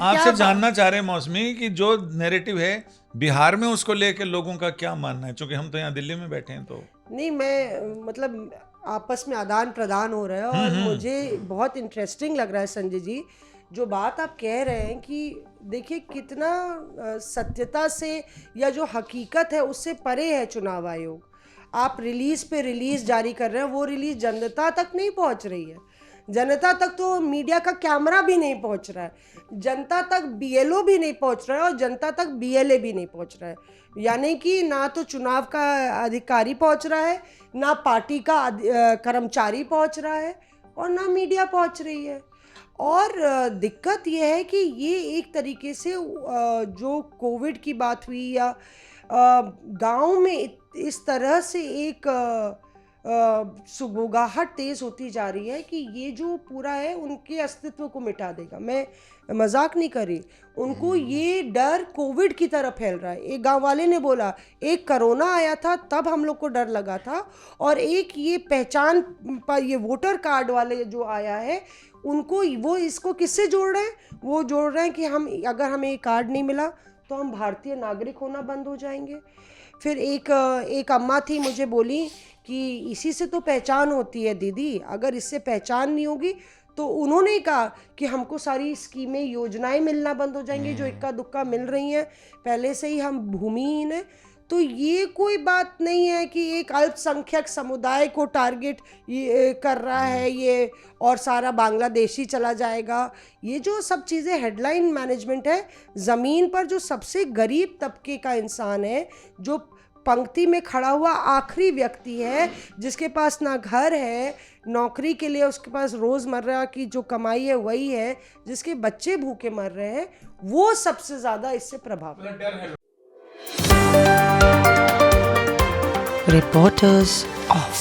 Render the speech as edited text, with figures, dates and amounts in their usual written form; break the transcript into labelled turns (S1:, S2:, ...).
S1: आपसे जानना चाह रहे हैं मौसमी कि जो नैरेटिव है बिहार में उसको लेकर लोगों का क्या मानना है, क्योंकि हम तो यहाँ दिल्ली में बैठे हैं। तो
S2: नहीं, मैं मतलब आपस में आदान प्रदान हो रहा है और मुझे बहुत इंटरेस्टिंग लग रहा है संजय जी जो बात आप कह रहे हैं कि देखिए कितना सत्यता से या जो हकीकत है उससे परे है चुनाव आयोग। आप रिलीज पे रिलीज जारी कर रहे हैं, वो रिलीज जनता तक नहीं पहुंच रही है। जनता तक तो मीडिया का कैमरा भी नहीं पहुंच रहा है, जनता तक बीएलओ भी नहीं पहुंच रहा है और जनता तक बीएलए भी नहीं पहुंच रहा है। यानी कि ना तो चुनाव का अधिकारी पहुंच रहा है, ना पार्टी का कर्मचारी पहुंच रहा है और ना मीडिया पहुंच रही है। और दिक्कत यह है कि ये एक तरीके से जो कोविड की बात हुई या गांव में इस तरह से एक सुगबुगाहट तेज होती जा रही है कि ये जो पूरा है उनके अस्तित्व को मिटा देगा। मैं मजाक नहीं कर रही, उनको ये डर कोविड की तरह फैल रहा है। एक गांव वाले ने बोला एक कोरोना आया था तब हम लोग को डर लगा था, और एक ये पहचान पर ये वोटर कार्ड वाले जो आया है उनको वो इसको किससे जोड़ रहे हैं? वो जोड़ रहे हैं कि हम अगर हमें ये कार्ड नहीं मिला तो हम भारतीय नागरिक होना बंद हो जाएंगे। फिर एक अम्मा थी मुझे बोली कि इसी से तो पहचान होती है दीदी, अगर इससे पहचान नहीं होगी तो उन्होंने कहा कि हमको सारी स्कीमें योजनाएं मिलना बंद हो जाएंगी जो इक्का दुक्का मिल रही हैं, पहले से ही हम भूमिहीन हैं। तो ये कोई बात नहीं है कि एक अल्पसंख्यक समुदाय को टारगेट ये कर रहा है ये और सारा बांग्लादेशी चला जाएगा। ये जो सब चीज़ें हेडलाइन मैनेजमेंट है, ज़मीन पर जो सबसे गरीब तबके का इंसान है, जो पंक्ति में खड़ा हुआ आखिरी व्यक्ति है, जिसके पास ना घर है, नौकरी के लिए उसके पास रोज़मर्रा की जो कमाई है वही है, जिसके बच्चे भूखे मर रहे हैं, वो सबसे ज़्यादा इससे प्रभावित है।
S3: Reporters off.